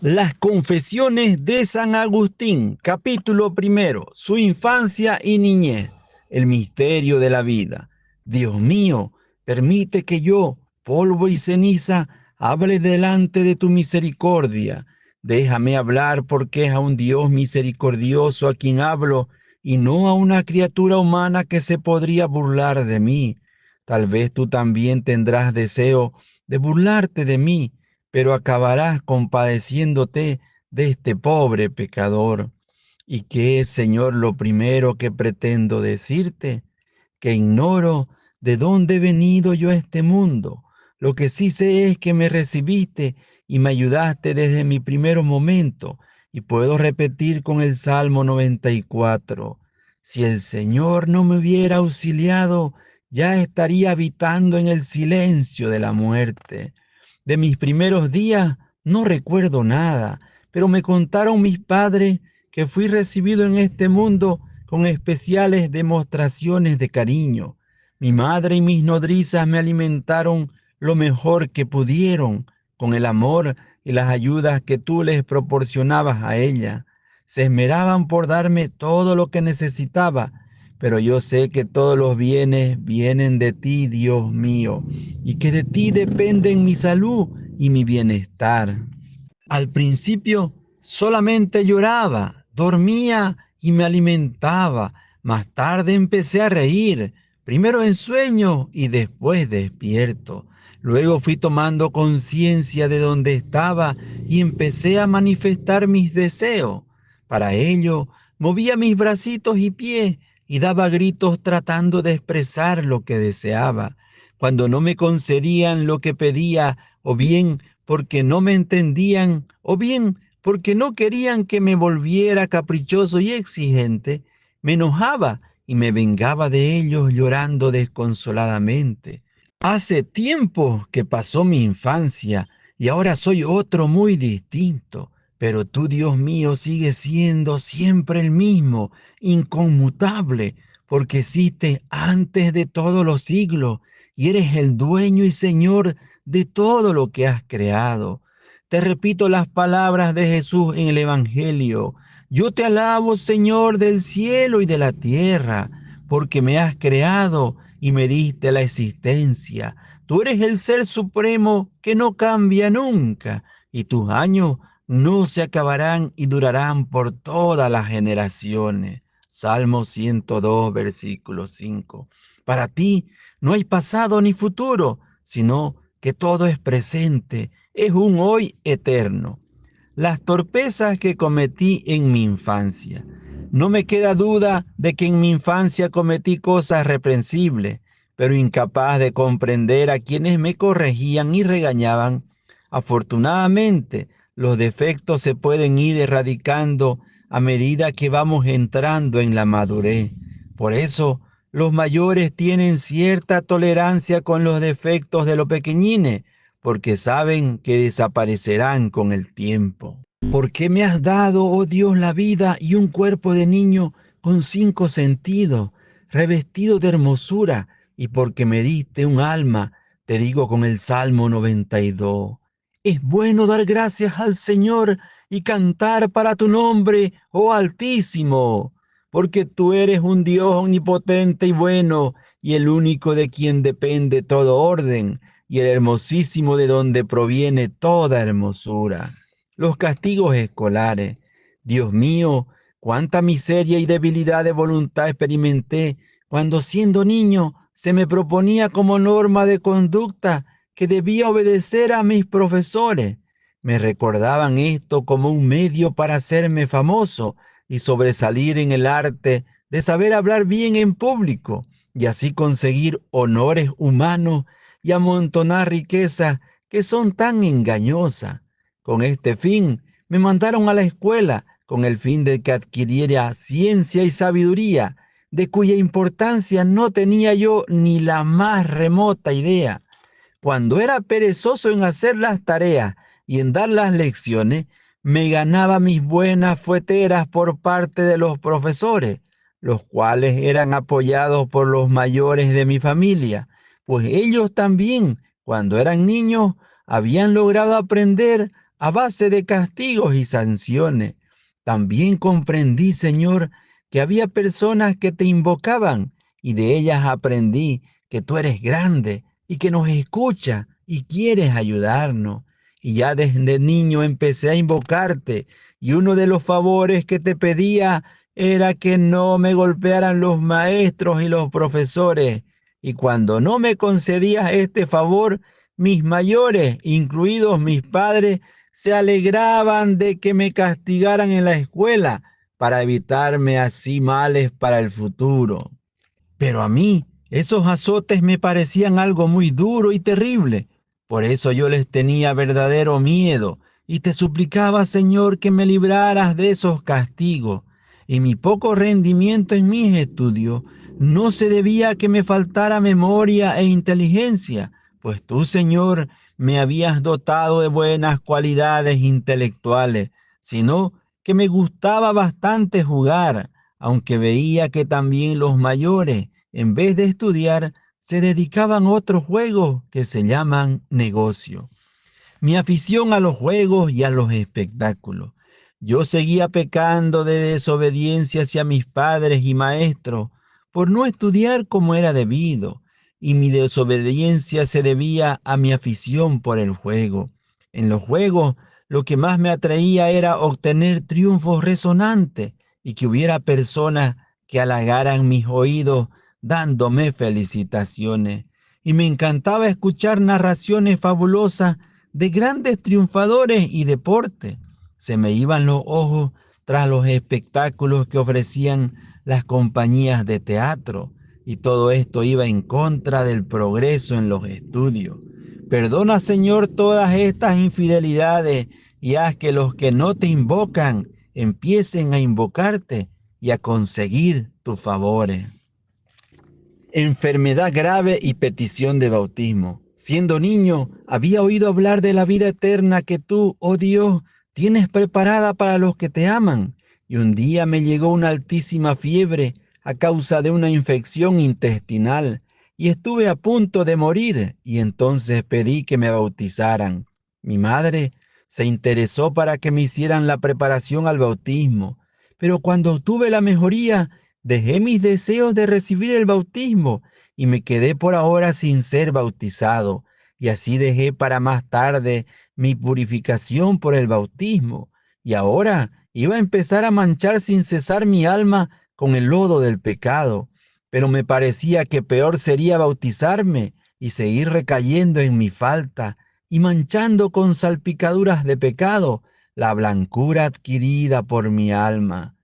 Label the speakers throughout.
Speaker 1: Las confesiones de San Agustín, capítulo primero, su infancia y niñez, el misterio de la vida. Dios mío, permite que yo, polvo y ceniza, hable delante de tu misericordia. Déjame hablar porque es a un Dios misericordioso a quien hablo y no a una criatura humana que se podría burlar de mí. Tal vez tú también tendrás deseo de burlarte de mí, pero acabarás compadeciéndote de este pobre pecador. ¿Y qué es, Señor, lo primero que pretendo decirte? Que ignoro de dónde he venido yo a este mundo. Lo que sí sé es que me recibiste y me ayudaste desde mi primer momento. Y puedo repetir con el Salmo 94. Si el Señor no me hubiera auxiliado, ya estaría habitando en el silencio de la muerte. De mis primeros días no recuerdo nada, pero me contaron mis padres que fui recibido en este mundo con especiales demostraciones de cariño. Mi madre y mis nodrizas me alimentaron lo mejor que pudieron con el amor y las ayudas que tú les proporcionabas a ella. Se esmeraban por darme todo lo que necesitaba, pero yo sé que todos los bienes vienen de ti, Dios mío, y que de ti dependen mi salud y mi bienestar. Al principio solamente lloraba, dormía y me alimentaba. Más tarde empecé a reír, primero en sueño y después despierto. Luego fui tomando conciencia de dónde estaba y empecé a manifestar mis deseos. Para ello, movía mis bracitos y pies y daba gritos tratando de expresar lo que deseaba. Cuando no me concedían lo que pedía, o bien porque no me entendían, o bien porque no querían que me volviera caprichoso y exigente, me enojaba y me vengaba de ellos llorando desconsoladamente. Hace tiempo que pasó mi infancia y ahora soy otro muy distinto, pero tú, Dios mío, sigues siendo siempre el mismo, inconmutable, porque existes antes de todos los siglos y eres el dueño y Señor de todo lo que has creado. Te repito las palabras de Jesús en el Evangelio. Yo te alabo, Señor del cielo y de la tierra, porque me has creado y me diste la existencia. Tú eres el Ser Supremo que no cambia nunca, y tus años no se acabarán y durarán por todas las generaciones. Salmo 102, versículo 5. Para ti no hay pasado ni futuro, sino que todo es presente, es un hoy eterno. Las torpezas que cometí en mi infancia. No me queda duda de que en mi infancia cometí cosas reprensibles, pero incapaz de comprender a quienes me corregían y regañaban. Afortunadamente, los defectos se pueden ir erradicando a medida que vamos entrando en la madurez. Por eso, los mayores tienen cierta tolerancia con los defectos de los pequeñines, porque saben que desaparecerán con el tiempo. ¿Por qué me has dado, oh Dios, la vida y un cuerpo de niño con 5 sentidos, revestido de hermosura, y porque me diste un alma, te digo con el Salmo 92. Es bueno dar gracias al Señor y cantar para tu nombre, oh Altísimo, porque tú eres un Dios omnipotente y bueno, y el único de quien depende todo orden, y el hermosísimo de donde proviene toda hermosura. Los castigos escolares. Dios mío, cuánta miseria y debilidad de voluntad experimenté cuando siendo niño se me proponía como norma de conducta que debía obedecer a mis profesores. Me recordaban esto como un medio para hacerme famoso y sobresalir en el arte de saber hablar bien en público y así conseguir honores humanos y amontonar riquezas que son tan engañosas. Con este fin, me mandaron a la escuela con el fin de que adquiriera ciencia y sabiduría, de cuya importancia no tenía yo ni la más remota idea. Cuando era perezoso en hacer las tareas y en dar las lecciones, me ganaba mis buenas fueteras por parte de los profesores, los cuales eran apoyados por los mayores de mi familia, pues ellos también, cuando eran niños, habían logrado aprender a base de castigos y sanciones. También comprendí, Señor, que había personas que te invocaban y de ellas aprendí que tú eres grande y que nos escuchas y quieres ayudarnos. Y ya desde niño empecé a invocarte y uno de los favores que te pedía era que no me golpearan los maestros y los profesores. Y cuando no me concedías este favor, mis mayores, incluidos mis padres, se alegraban de que me castigaran en la escuela para evitarme así males para el futuro. Pero a mí esos azotes me parecían algo muy duro y terrible. Por eso yo les tenía verdadero miedo y te suplicaba, Señor, que me libraras de esos castigos. Y mi poco rendimiento en mis estudios no se debía a que me faltara memoria e inteligencia, pues tú, Señor, me habías dotado de buenas cualidades intelectuales, sino que me gustaba bastante jugar, aunque veía que también los mayores, en vez de estudiar, se dedicaban a otros juegos que se llaman negocio. Mi afición a los juegos y a los espectáculos. Yo seguía pecando de desobediencia hacia mis padres y maestros por no estudiar como era debido, y mi desobediencia se debía a mi afición por el juego. En los juegos, lo que más me atraía era obtener triunfos resonantes y que hubiera personas que halagaran mis oídos dándome felicitaciones. Y me encantaba escuchar narraciones fabulosas de grandes triunfadores y deporte. Se me iban los ojos tras los espectáculos que ofrecían las compañías de teatro, y todo esto iba en contra del progreso en los estudios. Perdona, Señor, todas estas infidelidades y haz que los que no te invocan empiecen a invocarte y a conseguir tus favores. Enfermedad grave y petición de bautismo. Siendo niño, había oído hablar de la vida eterna que tú, oh Dios, tienes preparada para los que te aman. Y un día me llegó una altísima fiebre a causa de una infección intestinal y estuve a punto de morir, y entonces pedí que me bautizaran. Mi madre se interesó para que me hicieran la preparación al bautismo, pero cuando obtuve la mejoría, dejé mis deseos de recibir el bautismo y me quedé por ahora sin ser bautizado, y así dejé para más tarde mi purificación por el bautismo, y ahora iba a empezar a manchar sin cesar mi alma con el lodo del pecado, pero me parecía que peor sería bautizarme y seguir recayendo en mi falta y manchando con salpicaduras de pecado la blancura adquirida por mi alma.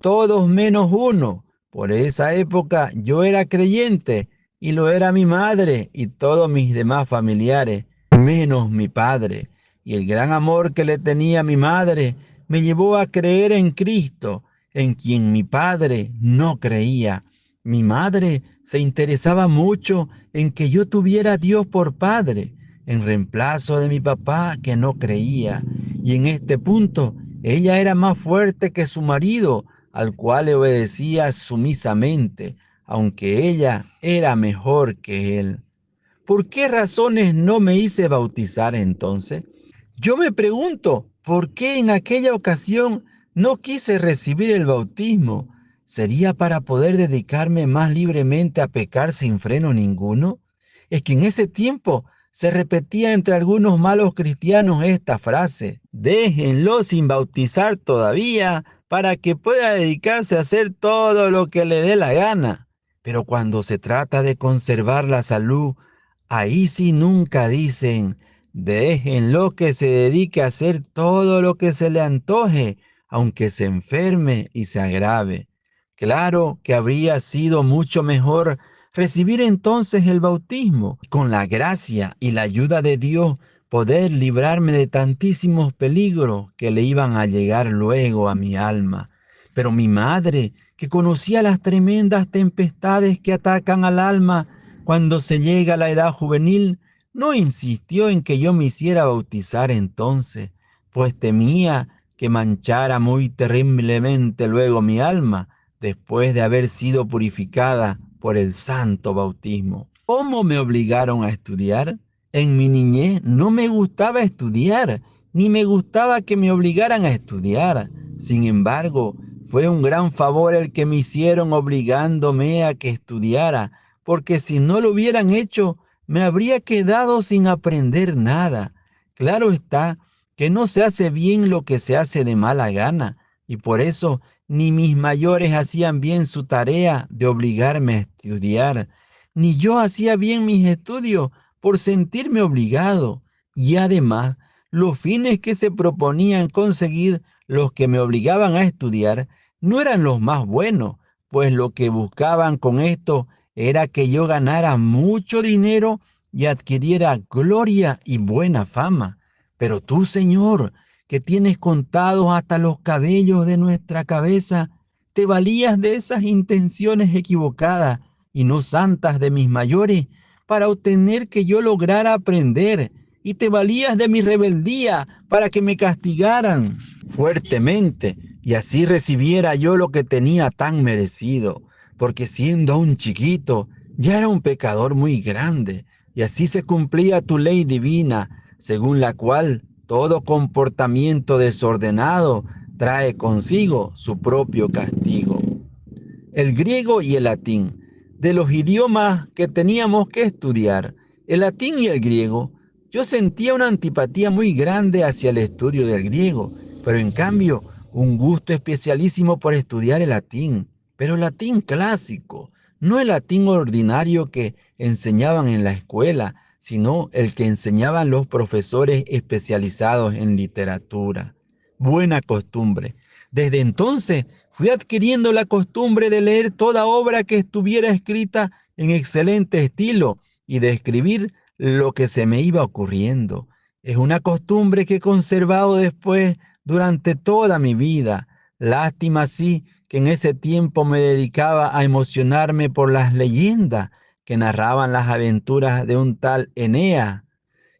Speaker 1: Todos menos uno. Por esa época yo era creyente y lo era mi madre y todos mis demás familiares, menos mi padre. Y el gran amor que le tenía a mi madre me llevó a creer en Cristo, en quien mi padre no creía. Mi madre se interesaba mucho en que yo tuviera a Dios por padre, en reemplazo de mi papá que no creía. Y en este punto ella era más fuerte que su marido, al cual le obedecía sumisamente, aunque ella era mejor que él. ¿Por qué razones no me hice bautizar entonces? Yo me pregunto, ¿por qué en aquella ocasión no quise recibir el bautismo? ¿Sería para poder dedicarme más libremente a pecar sin freno ninguno? Es que en ese tiempo se repetía entre algunos malos cristianos esta frase: déjenlo sin bautizar todavía para que pueda dedicarse a hacer todo lo que le dé la gana. Pero cuando se trata de conservar la salud, ahí sí nunca dicen: déjenlo que se dedique a hacer todo lo que se le antoje, aunque se enferme y se agrave. Claro que habría sido mucho mejor recibir entonces el bautismo, con la gracia y la ayuda de Dios, poder librarme de tantísimos peligros que le iban a llegar luego a mi alma. Pero mi madre, que conocía las tremendas tempestades que atacan al alma cuando se llega a la edad juvenil, no insistió en que yo me hiciera bautizar entonces, pues temía que manchara muy terriblemente luego mi alma, después de haber sido purificada por el santo bautismo. ¿Cómo me obligaron a estudiar? En mi niñez no me gustaba estudiar. ni me gustaba que me obligaran a estudiar. Sin embargo, fue un gran favor el que me hicieron obligándome a que estudiara, porque si no lo hubieran hecho, me habría quedado sin aprender nada. Claro está que no se hace bien lo que se hace de mala gana, y por eso ni mis mayores hacían bien su tarea de obligarme a estudiar, ni yo hacía bien mis estudios por sentirme obligado. Y además, los fines que se proponían conseguir los que me obligaban a estudiar no eran los más buenos, pues lo que buscaban con esto era que yo ganara mucho dinero y adquiriera gloria y buena fama. Pero tú, Señor, que tienes contados hasta los cabellos de nuestra cabeza, te valías de esas intenciones equivocadas y no santas de mis mayores para obtener que yo lograra aprender, y te valías de mi rebeldía para que me castigaran fuertemente y así recibiera yo lo que tenía tan merecido, porque siendo aún chiquito ya era un pecador muy grande, y así se cumplía tu ley divina, según la cual todo comportamiento desordenado trae consigo su propio castigo. El griego y el latín, de los idiomas que teníamos que estudiar, el latín y el griego, yo sentía una antipatía muy grande hacia el estudio del griego, pero en cambio un gusto especialísimo por estudiar el latín, pero el latín clásico, no el latín ordinario que enseñaban en la escuela, sino el que enseñaban los profesores especializados en literatura. Buena costumbre. Desde entonces fui adquiriendo la costumbre de leer toda obra que estuviera escrita en excelente estilo y de escribir lo que se me iba ocurriendo. Es una costumbre que he conservado después durante toda mi vida. Lástima sí que en ese tiempo me dedicaba a emocionarme por las leyendas que narraban las aventuras de un tal Eneas,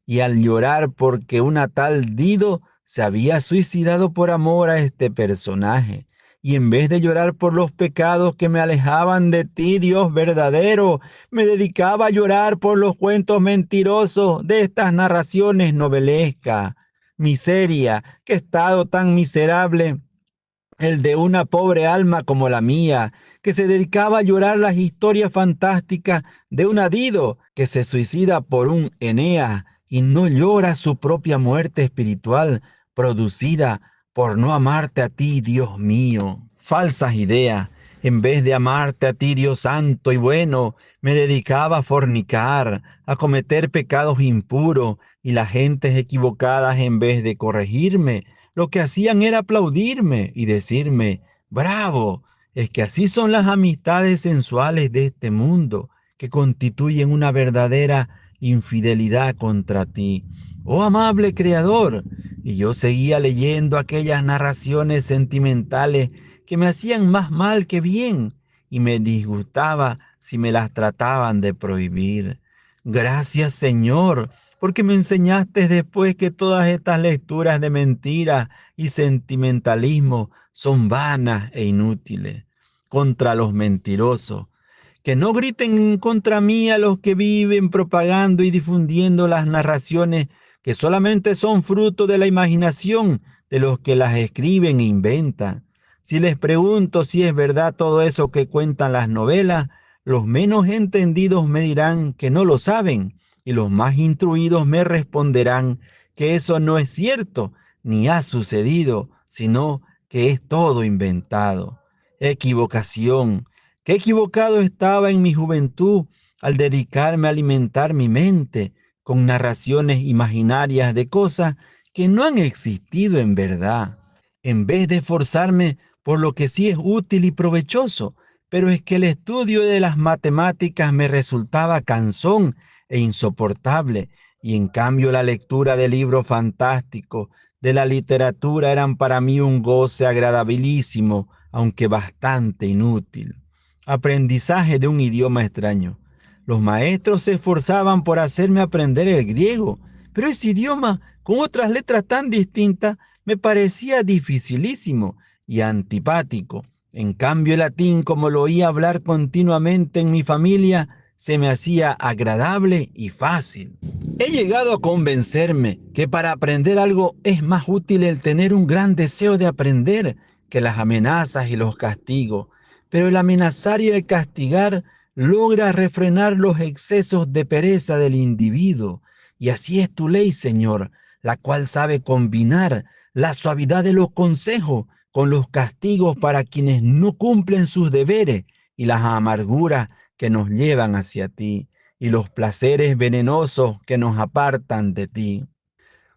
Speaker 1: y al llorar porque una tal Dido se había suicidado por amor a este personaje. Y en vez de llorar por los pecados que me alejaban de ti, Dios verdadero, me dedicaba a llorar por los cuentos mentirosos de estas narraciones novelescas. Miseria, qué estado tan miserable el de una pobre alma como la mía, que se dedicaba a llorar las historias fantásticas de un Dido que se suicida por un Eneas y no llora su propia muerte espiritual producida por no amarte a ti, Dios mío. Falsas ideas. En vez de amarte a ti, Dios santo y bueno, me dedicaba a fornicar, a cometer pecados impuros, y las gentes equivocadas, en vez de corregirme, lo que hacían era aplaudirme y decirme: bravo, es que así son las amistades sensuales de este mundo, que constituyen una verdadera infidelidad contra ti, oh amable Creador. Y yo seguía leyendo aquellas narraciones sentimentales que me hacían más mal que bien, y me disgustaba si me las trataban de prohibir. Gracias, Señor, porque me enseñaste después que todas estas lecturas de mentiras y sentimentalismo son vanas e inútiles. Contra los mentirosos, que no griten contra mí a los que viven propagando y difundiendo las narraciones que solamente son fruto de la imaginación de los que las escriben e inventan. Si les pregunto si es verdad todo eso que cuentan las novelas, los menos entendidos me dirán que no lo saben, y los más instruidos me responderán que eso no es cierto, ni ha sucedido, sino que es todo inventado. Equivocación. Qué equivocado estaba en mi juventud al dedicarme a alimentar mi mente con narraciones imaginarias de cosas que no han existido en verdad, en vez de esforzarme por lo que sí es útil y provechoso. Pero es que el estudio de las matemáticas me resultaba cansón e insoportable, y en cambio la lectura de libros fantásticos, de la literatura, eran para mí un goce agradabilísimo, aunque bastante inútil. Aprendizaje de un idioma extraño. Los maestros se esforzaban por hacerme aprender el griego, pero ese idioma, con otras letras tan distintas, me parecía dificilísimo y antipático. En cambio, el latín, como lo oía hablar continuamente en mi familia, se me hacía agradable y fácil. He llegado a convencerme que para aprender algo es más útil el tener un gran deseo de aprender que las amenazas y los castigos. Pero el amenazar y el castigar logra refrenar los excesos de pereza del individuo. Y así es tu ley, Señor, la cual sabe combinar la suavidad de los consejos con los castigos para quienes no cumplen sus deberes y las amarguras que nos llevan hacia ti y los placeres venenosos que nos apartan de ti.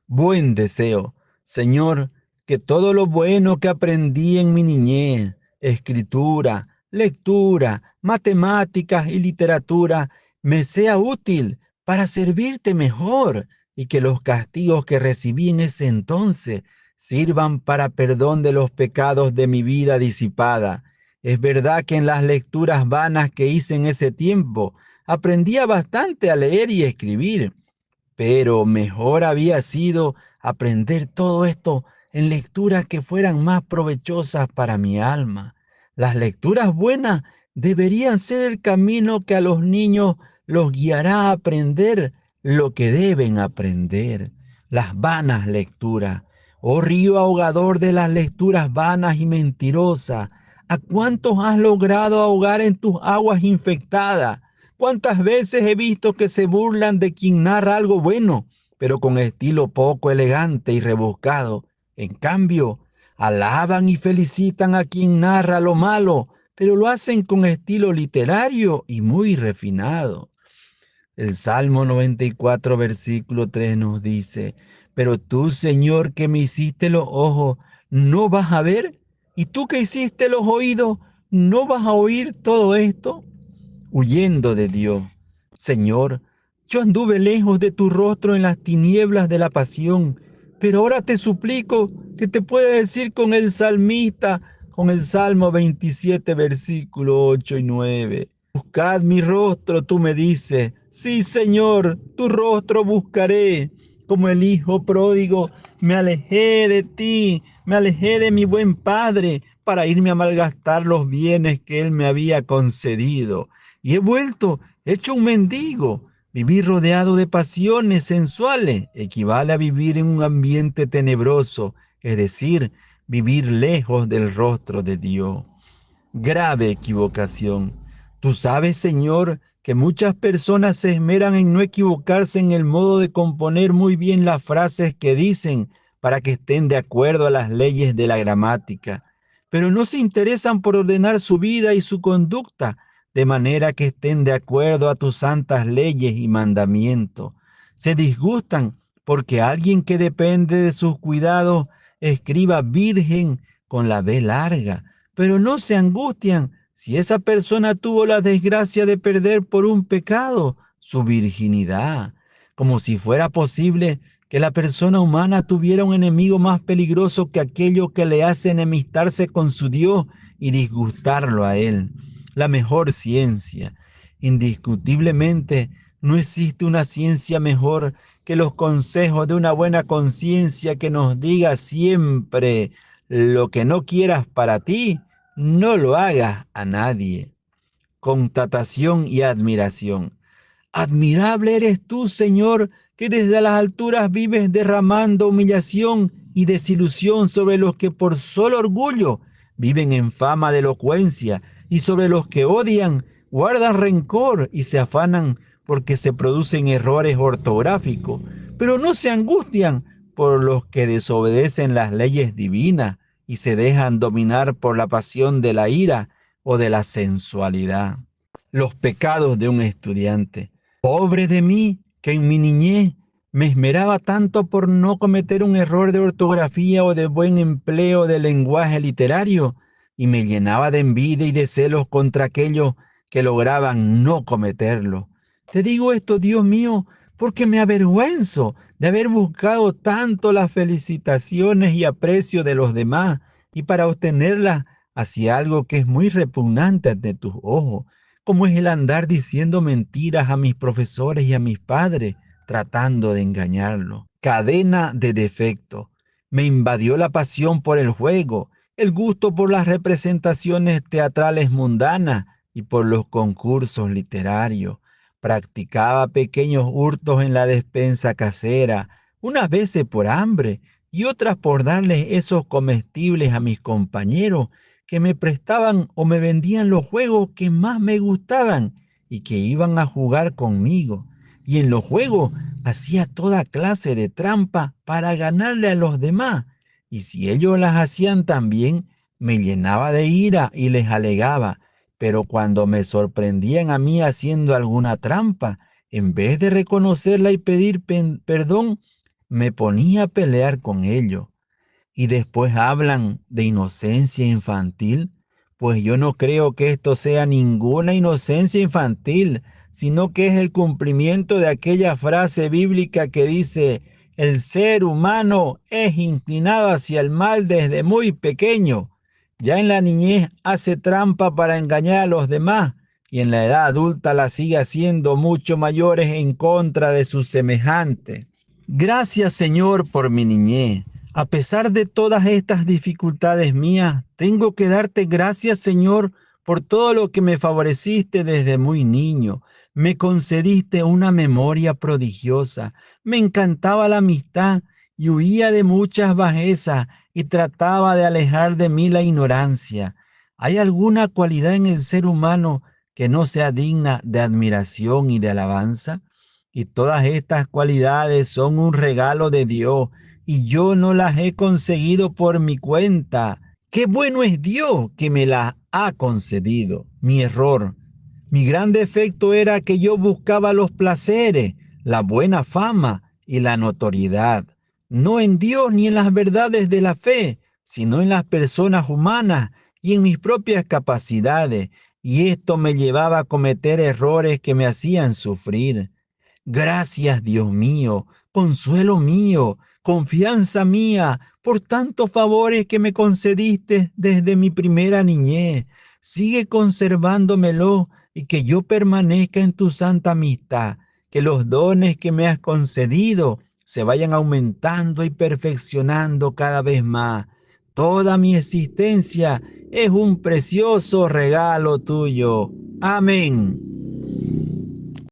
Speaker 1: Buen deseo, Señor, que todo lo bueno que aprendí en mi niñez, escritura, lectura, matemáticas y literatura, me sea útil para servirte mejor y que los castigos que recibí en ese entonces sirvan para perdón de los pecados de mi vida disipada. Es verdad que en las lecturas vanas que hice en ese tiempo, aprendía bastante a leer y escribir, pero mejor había sido aprender todo esto en lecturas que fueran más provechosas para mi alma. Las lecturas buenas deberían ser el camino que a los niños los guiará a aprender lo que deben aprender. Las vanas lecturas. Oh río ahogador de las lecturas vanas y mentirosas, ¿a cuántos has logrado ahogar en tus aguas infectadas? ¿Cuántas veces he visto que se burlan de quien narra algo bueno, pero con estilo poco elegante y rebuscado? En cambio, alaban y felicitan a quien narra lo malo, pero lo hacen con estilo literario y muy refinado. El Salmo 94, versículo 3 nos dice: pero tú, Señor, que me hiciste los ojos, ¿no vas a ver? Y tú que hiciste los oídos, ¿no vas a oír todo esto? Huyendo de Dios. Señor, yo anduve lejos de tu rostro en las tinieblas de la pasión, pero ahora te suplico que te pueda decir con el salmista, con el Salmo 27, versículo 8 y 9. Buscad mi rostro, tú me dices. Sí, Señor, tu rostro buscaré. Como el hijo pródigo, me alejé de ti, me alejé de mi buen padre para irme a malgastar los bienes que él me había concedido. Y he vuelto hecho un mendigo. Vivir rodeado de pasiones sensuales equivale a vivir en un ambiente tenebroso, es decir, vivir lejos del rostro de Dios. Grave equivocación. Tú sabes, Señor, que muchas personas se esmeran en no equivocarse en el modo de componer muy bien las frases que dicen para que estén de acuerdo a las leyes de la gramática, pero no se interesan por ordenar su vida y su conducta de manera que estén de acuerdo a tus santas leyes y mandamientos. Se disgustan porque alguien que depende de sus cuidados escriba virgen con la B larga, pero no se angustian si esa persona tuvo la desgracia de perder por un pecado su virginidad, como si fuera posible que la persona humana tuviera un enemigo más peligroso que aquello que le hace enemistarse con su Dios y disgustarlo a él. La mejor ciencia. Indiscutiblemente, no existe una ciencia mejor que los consejos de una buena conciencia que nos diga siempre: lo que no quieras para ti, no lo hagas a nadie. Constatación y admiración. Admirable eres tú, Señor, que desde las alturas vives derramando humillación y desilusión sobre los que por solo orgullo viven en fama de elocuencia, y sobre los que odian guardan rencor y se afanan porque se producen errores ortográficos, pero no se angustian por los que desobedecen las leyes divinas y se dejan dominar por la pasión de la ira o de la sensualidad. Los pecados de un estudiante. Pobre de mí, que en mi niñez me esmeraba tanto por no cometer un error de ortografía o de buen empleo del lenguaje literario, y me llenaba de envidia y de celos contra aquellos que lograban no cometerlo. Te digo esto, Dios mío, porque me avergüenzo de haber buscado tanto las felicitaciones y aprecio de los demás, y para obtenerlas hacía algo que es muy repugnante ante tus ojos, como es el andar diciendo mentiras a mis profesores y a mis padres, tratando de engañarlos. Cadena de defecto. Me invadió la pasión por el juego, el gusto por las representaciones teatrales mundanas y por los concursos literarios. Practicaba pequeños hurtos en la despensa casera, unas veces por hambre y otras por darles esos comestibles a mis compañeros que me prestaban o me vendían los juegos que más me gustaban y que iban a jugar conmigo. Y en los juegos hacía toda clase de trampa para ganarle a los demás. Y si ellos las hacían también, me llenaba de ira y les alegaba. Pero cuando me sorprendían a mí haciendo alguna trampa, en vez de reconocerla y pedir perdón, me ponía a pelear con ellos. Y después hablan de inocencia infantil. Pues yo no creo que esto sea ninguna inocencia infantil, sino que es el cumplimiento de aquella frase bíblica que dice: el ser humano es inclinado hacia el mal desde muy pequeño. Ya en la niñez hace trampa para engañar a los demás y en la edad adulta la sigue haciendo mucho mayores en contra de sus semejantes. Gracias, Señor, por mi niñez. A pesar de todas estas dificultades mías, tengo que darte gracias, Señor, por todo lo que me favoreciste desde muy niño. Me concediste una memoria prodigiosa. Me encantaba la amistad y huía de muchas bajezas y trataba de alejar de mí la ignorancia. ¿Hay alguna cualidad en el ser humano que no sea digna de admiración y de alabanza? Y todas estas cualidades son un regalo de Dios y yo no las he conseguido por mi cuenta. Qué bueno es Dios que me las ha concedido. Mi error, mi gran defecto era que yo buscaba los placeres, la buena fama y la notoriedad, no en Dios ni en las verdades de la fe, sino en las personas humanas y en mis propias capacidades. Y esto me llevaba a cometer errores que me hacían sufrir. Gracias, Dios mío, consuelo mío, confianza mía, por tantos favores que me concediste desde mi primera niñez. Sigue conservándomelo y que yo permanezca en tu santa amistad, que los dones que me has concedido se vayan aumentando y perfeccionando cada vez más. Toda mi existencia es un precioso regalo tuyo. Amén.